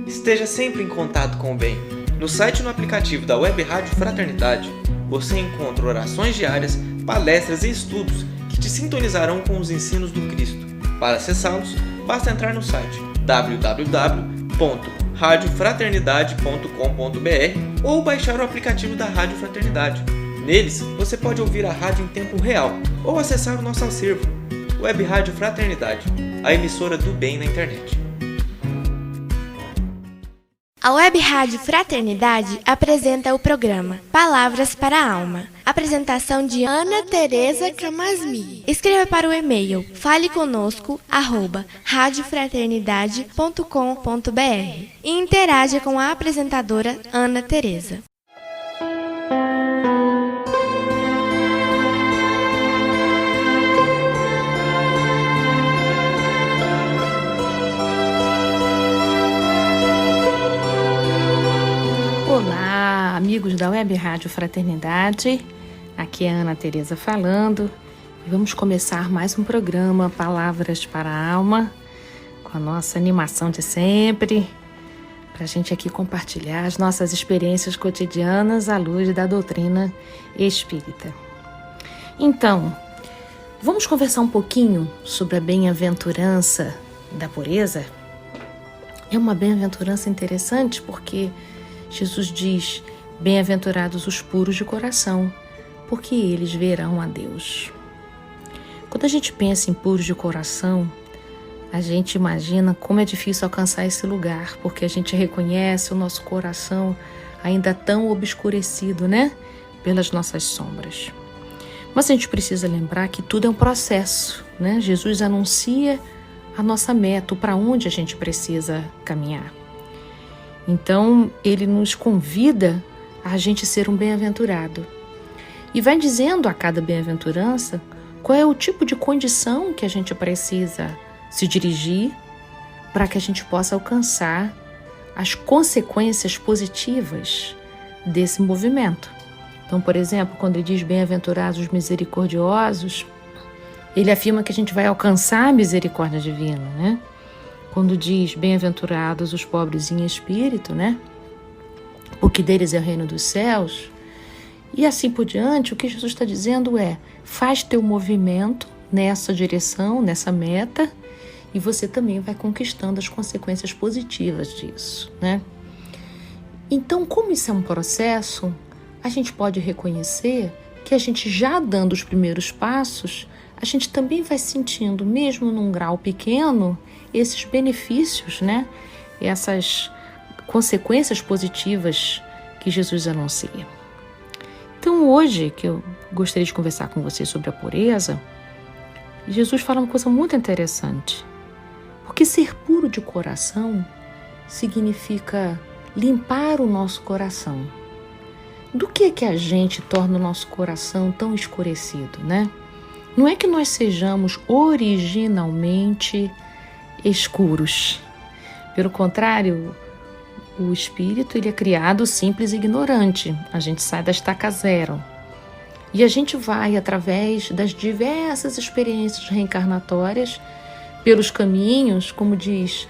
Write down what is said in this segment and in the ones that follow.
Esteja sempre em contato com o bem. No site e no aplicativo da Web Rádio Fraternidade, você encontra orações diárias, palestras e estudos que te sintonizarão com os ensinos do Cristo. Para acessá-los, basta entrar no site www.radiofraternidade.com.br ou baixar o aplicativo da Rádio Fraternidade. Neles, você pode ouvir a rádio em tempo real ou acessar o nosso acervo. Web Rádio Fraternidade, a emissora do bem na internet. A Web Rádio Fraternidade apresenta o programa Palavras para a Alma. Apresentação de Ana Tereza Camasmi. Escreva para o e-mail faleconosco@radiofraternidade.com.br e interaja com a apresentadora Ana Tereza. Olá, amigos da Web Rádio Fraternidade, aqui é a Ana Tereza falando e vamos começar mais um programa Palavras para a Alma, com a nossa animação de sempre, para a gente aqui compartilhar as nossas experiências cotidianas à luz da doutrina espírita. Então, vamos conversar um pouquinho sobre a bem-aventurança da pureza? É uma bem-aventurança interessante porque Jesus diz: bem-aventurados os puros de coração, porque eles verão a Deus. Quando a gente pensa em puros de coração, a gente imagina como é difícil alcançar esse lugar, porque a gente reconhece o nosso coração ainda tão obscurecido, né? Pelas nossas sombras. Mas a gente precisa lembrar que tudo é um processo, né? Jesus anuncia a nossa meta, para onde a gente precisa caminhar. Então, ele nos convida a gente ser um bem-aventurado. E vai dizendo a cada bem-aventurança qual é o tipo de condição que a gente precisa se dirigir para que a gente possa alcançar as consequências positivas desse movimento. Então, por exemplo, quando ele diz bem-aventurados os misericordiosos, ele afirma que a gente vai alcançar a misericórdia divina, né? Quando diz bem-aventurados os pobres em espírito, né? Porque deles é o reino dos céus. E assim por diante, o que Jesus está dizendo é: faz teu movimento nessa direção, nessa meta, e você também vai conquistando as consequências positivas disso, né? Então, como isso é um processo, a gente pode reconhecer que a gente já dando os primeiros passos, a gente também vai sentindo, mesmo num grau pequeno, esses benefícios, né? Essas consequências positivas que Jesus anuncia. Então, hoje, que eu gostaria de conversar com você sobre a pureza, Jesus fala uma coisa muito interessante. Porque ser puro de coração significa limpar o nosso coração. Do que a gente torna o nosso coração tão escurecido, né? Não é que nós sejamos originalmente escuros. Pelo contrário, o espírito ele é criado simples e ignorante. A gente sai da estaca zero. E a gente vai, através das diversas experiências reencarnatórias, pelos caminhos, como diz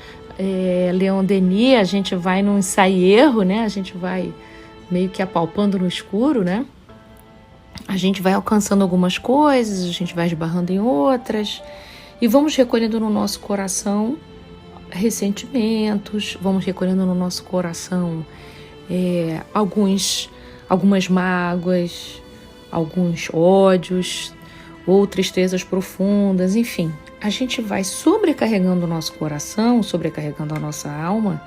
Leon Denis, a gente vai num ensaio e erro, né? A gente vai meio que apalpando no escuro, né? A gente vai alcançando algumas coisas, a gente vai esbarrando em outras e vamos recolhendo no nosso coração ressentimentos, vamos recolhendo no nosso coração algumas mágoas, alguns ódios ou tristezas profundas, enfim. A gente vai sobrecarregando o nosso coração, sobrecarregando a nossa alma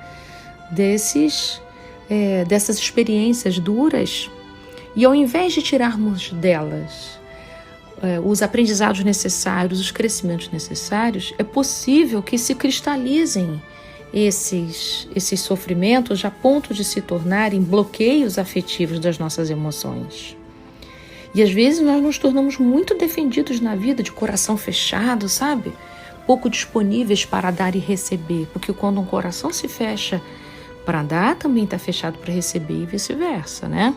dessas experiências duras. E ao invés de tirarmos delas os aprendizados necessários, os crescimentos necessários, é possível que se cristalizem esses sofrimentos a ponto de se tornarem bloqueios afetivos das nossas emoções. E às vezes nós nos tornamos muito defendidos na vida, de coração fechado, sabe? Pouco disponíveis para dar e receber, porque quando um coração se fecha para dar, também está fechado para receber e vice-versa, né?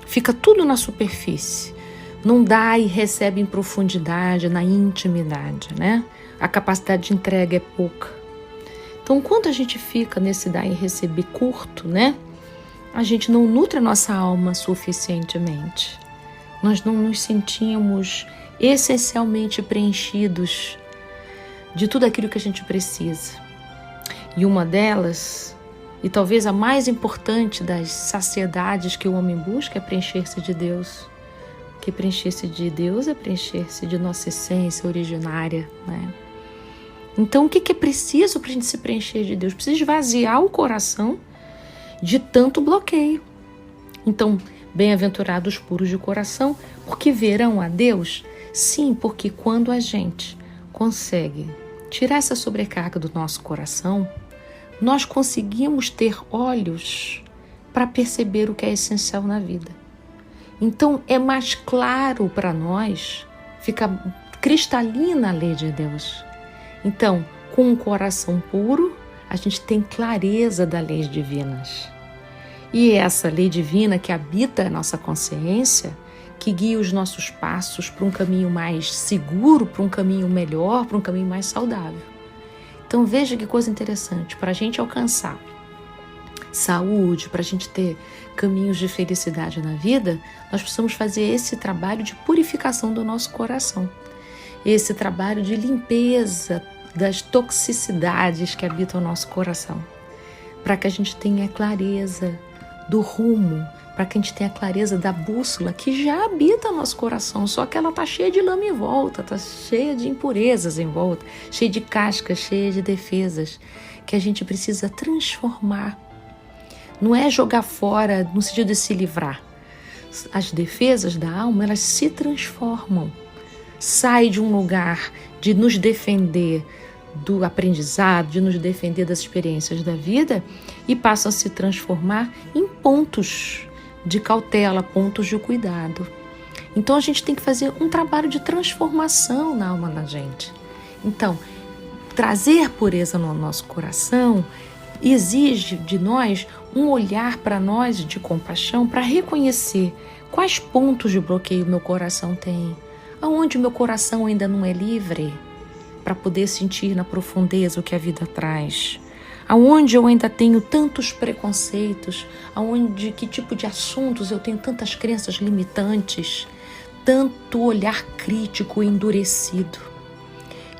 Fica tudo na superfície. Não dá e recebe em profundidade, na intimidade, né? A capacidade de entrega é pouca. Então, quando a gente fica nesse dar e receber curto, né? A gente não nutre a nossa alma suficientemente. Nós não nos sentimos essencialmente preenchidos de tudo aquilo que a gente precisa. E uma delas, e talvez a mais importante das saciedades que o homem busca, é preencher-se de Deus. Que preencher-se de Deus é preencher-se de nossa essência originária, né? Então, o que é preciso para a gente se preencher de Deus? Precisa esvaziar o coração de tanto bloqueio. Então, bem-aventurados os puros de coração, porque verão a Deus? Sim, porque quando a gente consegue tirar essa sobrecarga do nosso coração, nós conseguimos ter olhos para perceber o que é essencial na vida. Então, é mais claro para nós, fica cristalina a lei de Deus. Então, com um coração puro, a gente tem clareza das leis divinas. E essa lei divina que habita a nossa consciência, que guia os nossos passos para um caminho mais seguro, para um caminho melhor, para um caminho mais saudável. Então veja que coisa interessante, para a gente alcançar saúde, para a gente ter caminhos de felicidade na vida, nós precisamos fazer esse trabalho de purificação do nosso coração, esse trabalho de limpeza das toxicidades que habitam o nosso coração, para que a gente tenha clareza do rumo, para que a gente tenha clareza da bússola que já habita no nosso coração, só que ela está cheia de lama em volta, está cheia de impurezas em volta, cheia de cascas, cheia de defesas, que a gente precisa transformar. Não é jogar fora no sentido de se livrar. As defesas da alma, elas se transformam. Sai de um lugar de nos defender do aprendizado, de nos defender das experiências da vida e passam a se transformar em pontos de cautela, pontos de cuidado. Então a gente tem que fazer um trabalho de transformação na alma da gente. Então, trazer pureza no nosso coração exige de nós um olhar para nós de compaixão, para reconhecer quais pontos de bloqueio meu coração tem, aonde meu coração ainda não é livre, para poder sentir na profundeza o que a vida traz. Aonde eu ainda tenho tantos preconceitos, aonde, que tipo de assuntos eu tenho tantas crenças limitantes, tanto olhar crítico e endurecido.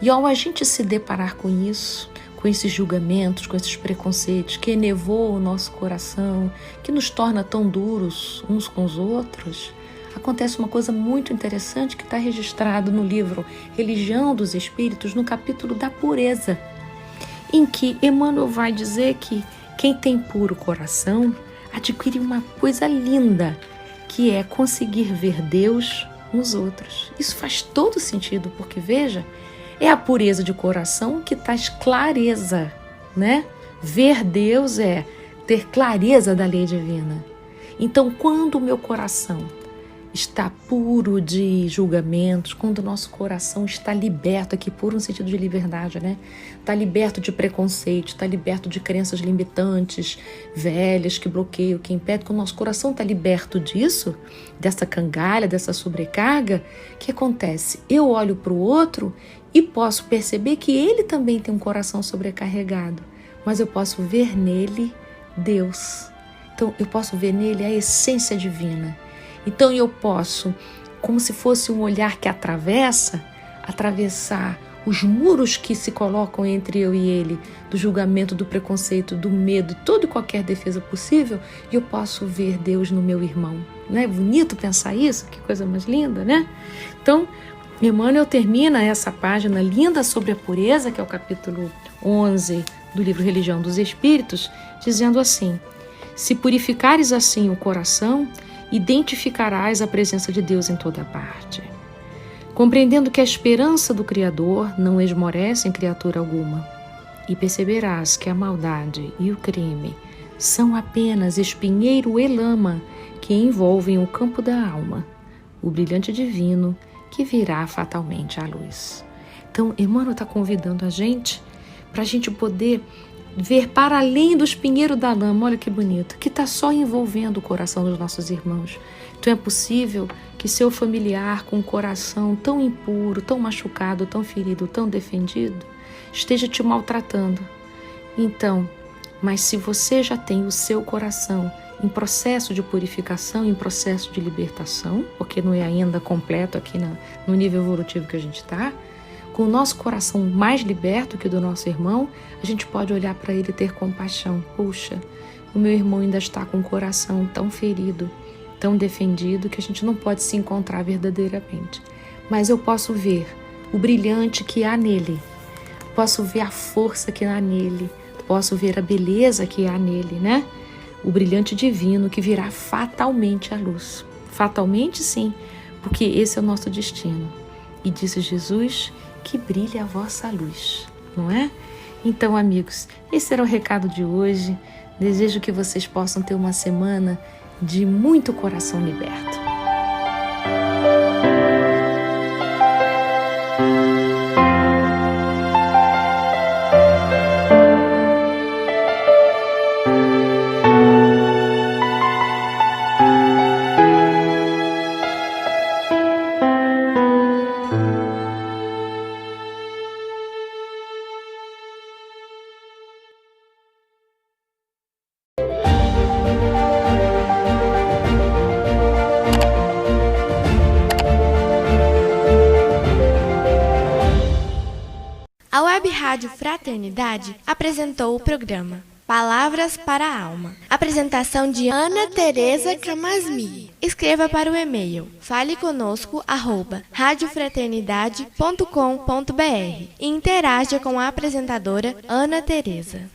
E ao a gente se deparar com isso, com esses julgamentos, com esses preconceitos que enevoam o nosso coração, que nos torna tão duros uns com os outros, acontece uma coisa muito interessante que está registrado no livro Religião dos Espíritos, no capítulo da pureza, em que Emmanuel vai dizer que quem tem puro coração adquire uma coisa linda, que é conseguir ver Deus nos outros. Isso faz todo sentido, porque veja, é a pureza de coração que traz clareza, né? Ver Deus é ter clareza da lei divina. Então, quando o meu coração está puro de julgamentos, quando o nosso coração está liberto, aqui puro no sentido de liberdade, né? Está liberto de preconceito, está liberto de crenças limitantes, velhas, que bloqueiam, que impedem, quando o nosso coração está liberto disso, dessa cangalha, dessa sobrecarga, o que acontece? Eu olho para o outro e posso perceber que ele também tem um coração sobrecarregado, mas eu posso ver nele Deus. Então, eu posso ver nele a essência divina. Então eu posso, como se fosse um olhar que atravessar os muros que se colocam entre eu e ele, do julgamento, do preconceito, do medo, toda e qualquer defesa possível, e eu posso ver Deus no meu irmão. Não é bonito pensar isso? Que coisa mais linda, né? Então, Emmanuel termina essa página linda sobre a pureza, que é o capítulo 11 do livro Religião dos Espíritos, dizendo assim: se purificares assim o coração, identificarás a presença de Deus em toda parte. Compreendendo que a esperança do Criador não esmorece em criatura alguma, e perceberás que a maldade e o crime são apenas espinheiro e lama que envolvem o campo da alma, o brilhante divino que virá fatalmente à luz. Então, Emmanuel está convidando a gente para a gente poder ver para além do espinheiro da lama, olha que bonito, que está só envolvendo o coração dos nossos irmãos. Então é possível que seu familiar com um coração tão impuro, tão machucado, tão ferido, tão defendido, esteja te maltratando. Então, mas se você já tem o seu coração em processo de purificação, em processo de libertação, porque não é ainda completo aqui no nível evolutivo que a gente está, com o nosso coração mais liberto que o do nosso irmão, a gente pode olhar para ele e ter compaixão. Puxa, o meu irmão ainda está com o coração tão ferido, tão defendido, que a gente não pode se encontrar verdadeiramente. Mas eu posso ver o brilhante que há nele, posso ver a força que há nele, posso ver a beleza que há nele, né? O brilhante divino que virá fatalmente à luz. Fatalmente, sim, porque esse é o nosso destino. E disse Jesus, que brilhe a vossa luz, não é? Então, amigos, esse era o recado de hoje. Desejo que vocês possam ter uma semana de muito coração liberto. A Web Rádio Fraternidade apresentou o programa Palavras para a Alma. Apresentação de Ana Tereza Camasmi. Escreva para o e-mail faleconosco@radiofraternidade.com.br e interaja com a apresentadora Ana Tereza.